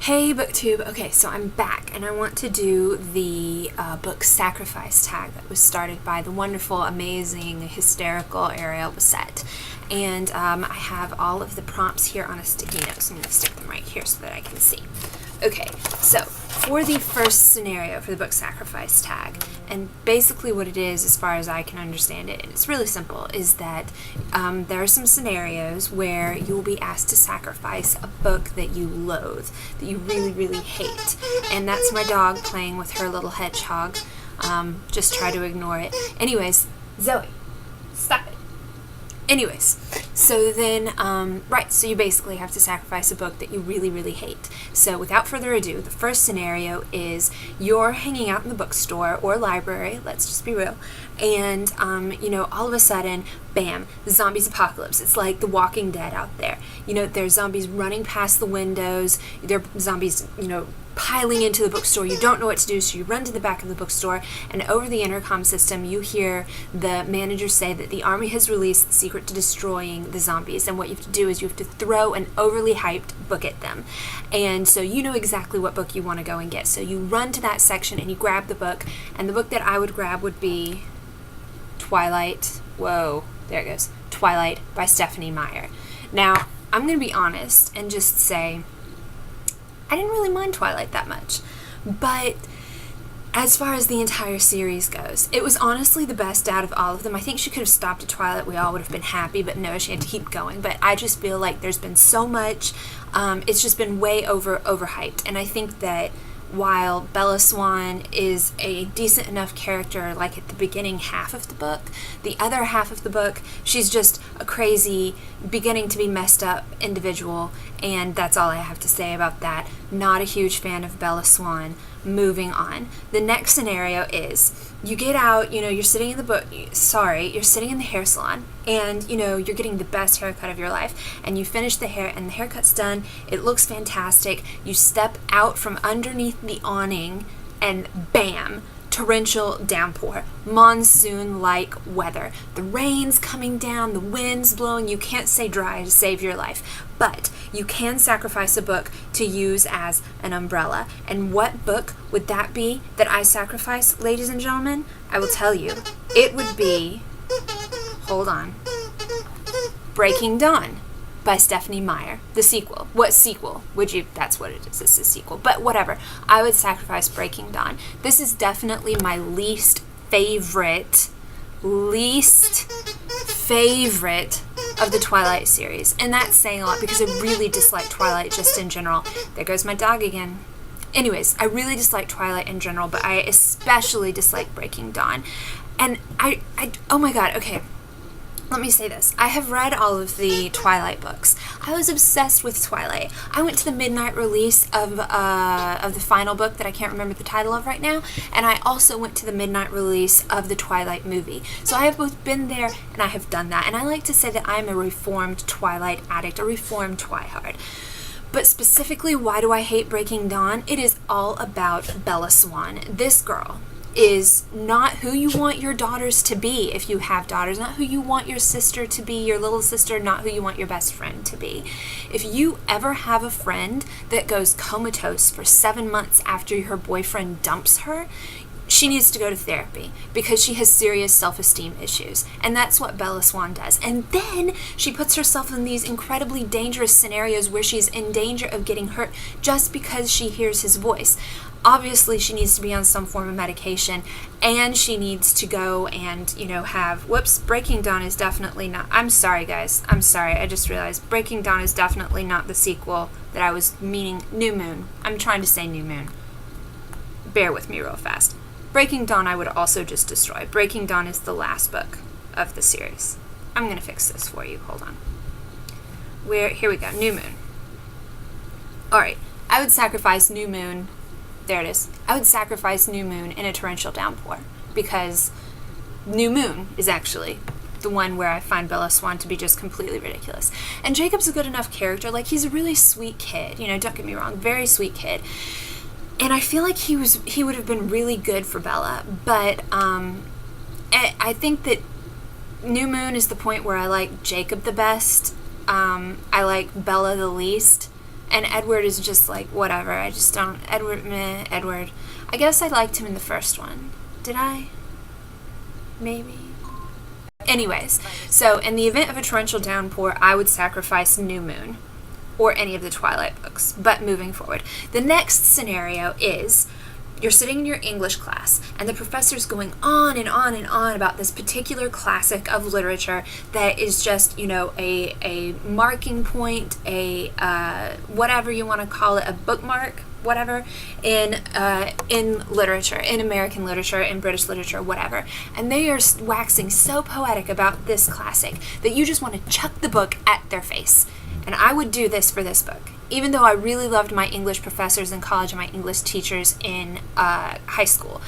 Hey BookTube, okay, so I'm back and I want to do the book Sacrifice tag that was started by the wonderful, amazing, hysterical Ariel Bissett. And I have all of the prompts here on a sticky note, so I'm going to stick them right here so that I can see. Okay, so for the first scenario for the book Sacrifice tag, and basically what it is, as far as I can understand it, and it's really simple, is that there are some scenarios where you will be asked to sacrifice a book that you loathe, that you really, really hate. And that's my dog playing with her little hedgehog. Just try to ignore it. Anyways, Zoe, stop it. Anyways, so then, so you basically have to sacrifice a book that you really, really hate. So without further ado, the first scenario is you're hanging out in the bookstore or library, let's just be real, and, all of a sudden, bam, zombies apocalypse. It's like The Walking Dead out there. There's zombies running past the windows, there are zombies, piling into the bookstore. You don't know what to do, so you run to the back of the bookstore, and over the intercom system you hear the manager say that the army has released the secret to destroying the zombies, and what you have to do is you have to throw an overly hyped book at them. And so you know exactly what book you want to go and get, so you run to that section and you grab the book, and the book that I would grab would be Twilight. Whoa, there it goes. Twilight by Stephenie Meyer. Now, I'm going to be honest and just say I didn't really mind Twilight that much, but as far as the entire series goes, it was honestly the best out of all of them. I think she could have stopped at Twilight, we all would have been happy, but no, she had to keep going. But I just feel like there's been so much, it's just been way overhyped, and I think that while Bella Swan is a decent enough character, like at the beginning half of the book, the other half of the book, she's just a crazy, beginning to be messed up individual, and that's all I have to say about that. Not a huge fan of Bella Swan. Moving on. The next scenario is you get out, you're sitting in you're sitting in the hair salon, and you're getting the best haircut of your life, and you finish the hair and the haircut's done. It looks fantastic. You step out from underneath the awning and bam, torrential downpour, monsoon-like weather. The rain's coming down, the wind's blowing. You can't stay dry to save your life, but you can sacrifice a book to use as an umbrella. And what book would that be that I sacrifice, ladies and gentlemen? I will tell you. It would be, hold on, Breaking Dawn by Stephenie Meyer, the sequel. What sequel would you, that's what it is, it's a sequel, but whatever. I would sacrifice Breaking Dawn. This is definitely my least favorite of the Twilight series, and that's saying a lot because I really dislike Twilight just in general. There goes my dog again. Anyways, I really dislike Twilight in general, but I especially dislike Breaking Dawn. And oh my god, okay. Let me say this. I have read all of the Twilight books. I was obsessed with Twilight. I went to the midnight release of the final book that I can't remember the title of right now, and I also went to the midnight release of the Twilight movie. So I have both been there and I have done that. And I like to say that I'm a reformed Twilight addict, a reformed Twihard. But specifically, why do I hate Breaking Dawn? It is all about Bella Swan. This girl is not who you want your daughters to be if you have daughters, not who you want your sister to be, your little sister, not who you want your best friend to be. If you ever have a friend that goes comatose for 7 months after her boyfriend dumps her, she needs to go to therapy because she has serious self-esteem issues. And that's what Bella Swan does. And then she puts herself in these incredibly dangerous scenarios where she's in danger of getting hurt just because she hears his voice. Obviously, she needs to be on some form of medication, and she needs to go and, Breaking Dawn is definitely not, I'm sorry, guys. I'm sorry, I just realized. Breaking Dawn is definitely not the sequel that I was meaning. New Moon. I'm trying to say New Moon. Bear with me real fast. Breaking Dawn I would also just destroy. Breaking Dawn is the last book of the series. I'm going to fix this for you. Hold on. Here we go. New Moon. Alright. I would sacrifice New Moon. There it is. I would sacrifice New Moon in a torrential downpour because New Moon is actually the one where I find Bella Swan to be just completely ridiculous. And Jacob's a good enough character. Like, he's a really sweet kid. Don't get me wrong. Very sweet kid. And I feel like he would have been really good for Bella. But I think that New Moon is the point where I like Jacob the best. I like Bella the least. And Edward is just like, whatever. I just don't, Edward. I guess I liked him in the first one. Did I? Maybe. Anyways, so in the event of a torrential downpour, I would sacrifice New Moon or any of the Twilight books. But moving forward, the next scenario is you're sitting in your English class and the professor's going on and on and on about this particular classic of literature that is just, you know, a marking point, a whatever you want to call it, a bookmark, whatever, in literature, in American literature, in British literature, whatever. And they are waxing so poetic about this classic that you just want to chuck the book at their face. And I would do this for this book. Even though I really loved my English professors in college and my English teachers in high school,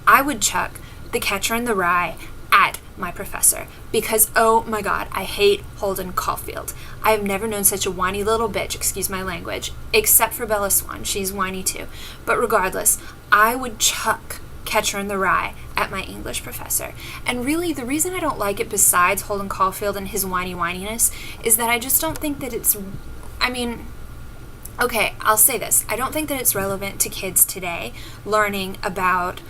I would chuck The Catcher in the Rye at my professor because, oh my God, I hate Holden Caulfield. I have never known such a whiny little bitch, excuse my language, except for Bella Swan. She's whiny too. But regardless, I would chuck Catcher in the Rye at my English professor. And really, the reason I don't like it, besides Holden Caulfield and his whininess, is that I just don't think that it's, I mean, okay, I'll say this. I don't think that it's relevant to kids today learning about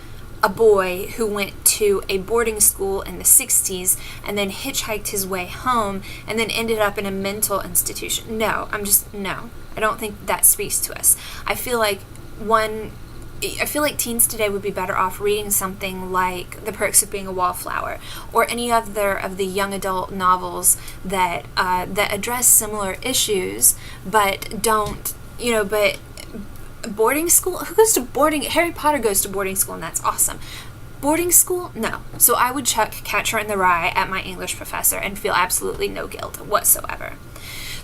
a boy who went to a boarding school in the 60s and then hitchhiked his way home and then ended up in a mental institution. No, I don't think that speaks to us. I feel like teens today would be better off reading something like The Perks of Being a Wallflower or any other of the young adult novels that address similar issues, but don't, you know, but boarding school? Who goes to boarding? Harry Potter goes to boarding school, and that's awesome. Boarding school? No. So I would chuck Catcher in the Rye at my English professor and feel absolutely no guilt whatsoever.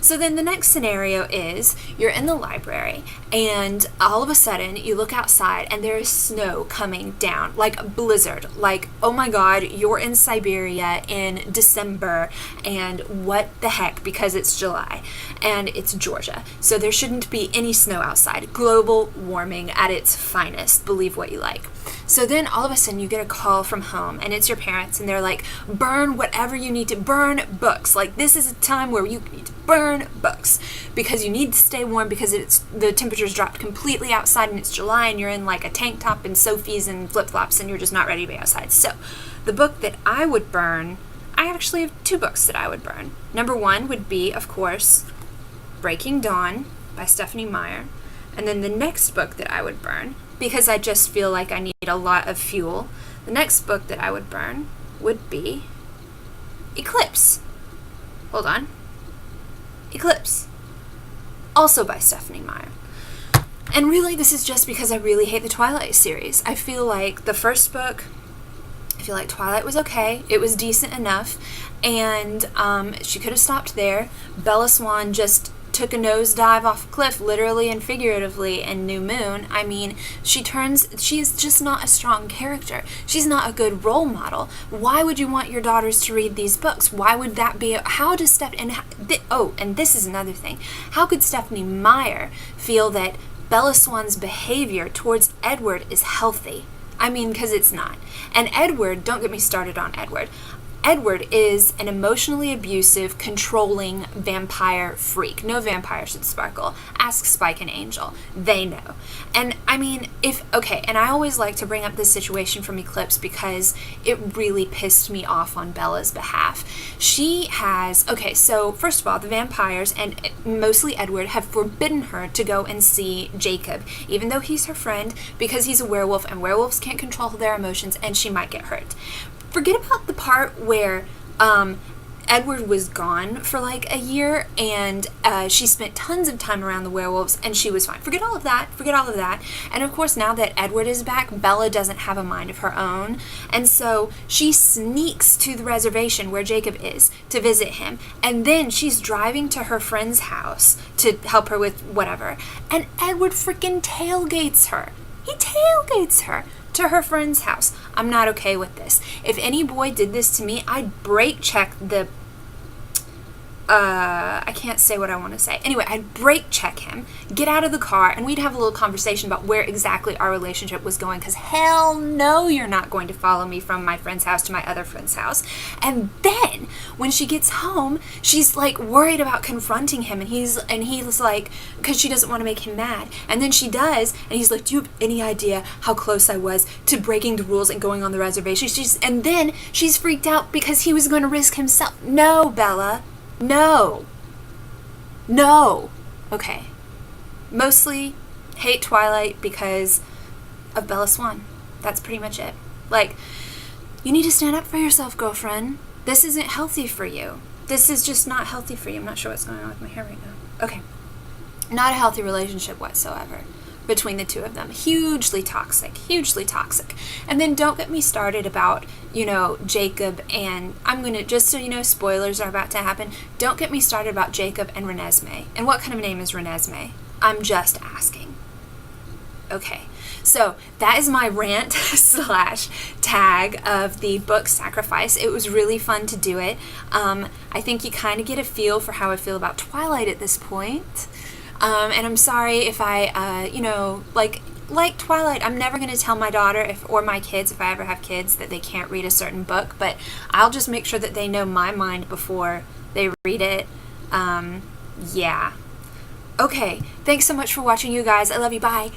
So then the next scenario is you're in the library and all of a sudden you look outside and there is snow coming down, like a blizzard, like, oh my God, you're in Siberia in December and what the heck, because it's July and it's Georgia. So there shouldn't be any snow outside. Global warming at its finest, believe what you like. So then all of a sudden you get a call from home and it's your parents and they're like, burn whatever you need to burn books. Like, this is a time where you need to burn books because you need to stay warm because the temperature's dropped completely outside and it's July and you're in like a tank top and Sophies and flip-flops and you're just not ready to be outside. So the book that I would burn, I actually have two books that I would burn. Number one would be, of course, Breaking Dawn by Stephanie Meyer. And then the next book that I would burn, because I just feel like I need a lot of fuel, the next book that I would burn would be Eclipse. Hold on. Eclipse. Also by Stephanie Meyer. And really, this is just because I really hate the Twilight series. I feel like the first book, I feel like Twilight was okay. It was decent enough. And she could have stopped there. Bella Swan just took a nosedive off a cliff, literally and figuratively, in New Moon. I mean, she is just not a strong character. She's not a good role model. Why would you want your daughters to read these books? Why would that be? And this is another thing. How could Stephanie Meyer feel that Bella Swan's behavior towards Edward is healthy? I mean, because it's not. And Edward, don't get me started on Edward. Edward is an emotionally abusive, controlling vampire freak. No vampire should sparkle. Ask Spike and Angel. They know. And I mean, and I always like to bring up this situation from Eclipse because it really pissed me off on Bella's behalf. So first of all, the vampires, and mostly Edward, have forbidden her to go and see Jacob, even though he's her friend, because he's a werewolf and werewolves can't control their emotions and she might get hurt. Forget about the part where Edward was gone for like a year and she spent tons of time around the werewolves and she was fine. Forget all of that. And of course, now that Edward is back, Bella doesn't have a mind of her own. And so she sneaks to the reservation where Jacob is to visit him. And then she's driving to her friend's house to help her with whatever. And Edward freaking tailgates her. He tailgates her to her friend's house. I'm not okay with this. If any boy did this to me, I'd brake check the I can't say what I want to say. Anyway, I'd brake check him, get out of the car, and we'd have a little conversation about where exactly our relationship was going, because hell no, you're not going to follow me from my friend's house to my other friend's house. And then when she gets home, she's like worried about confronting him, and he's like, because she doesn't want to make him mad. And then she does, and he's like, do you have any idea how close I was to breaking the rules and going on the reservation? And then she's freaked out because he was going to risk himself. No, Bella. No. Okay. Mostly hate Twilight because of Bella Swan. That's pretty much it. Like, you need to stand up for yourself, girlfriend. This isn't healthy for you. This is just not healthy for you. I'm not sure what's going on with my hair right now. Okay. Not a healthy relationship whatsoever between the two of them. Hugely toxic. And then don't get me started about, Jacob and, I'm going to, just so you know, spoilers are about to happen. Don't get me started about Jacob and Renesmee. And what kind of name is Renesmee? I'm just asking. Okay. So that is my rant / tag of the book Sacrifice. It was really fun to do it. I think you kind of get a feel for how I feel about Twilight at this point. And I'm sorry if I, like Twilight, I'm never going to tell my daughter or my kids, if I ever have kids, that they can't read a certain book, but I'll just make sure that they know my mind before they read it. Yeah. Okay, thanks so much for watching, you guys. I love you. Bye.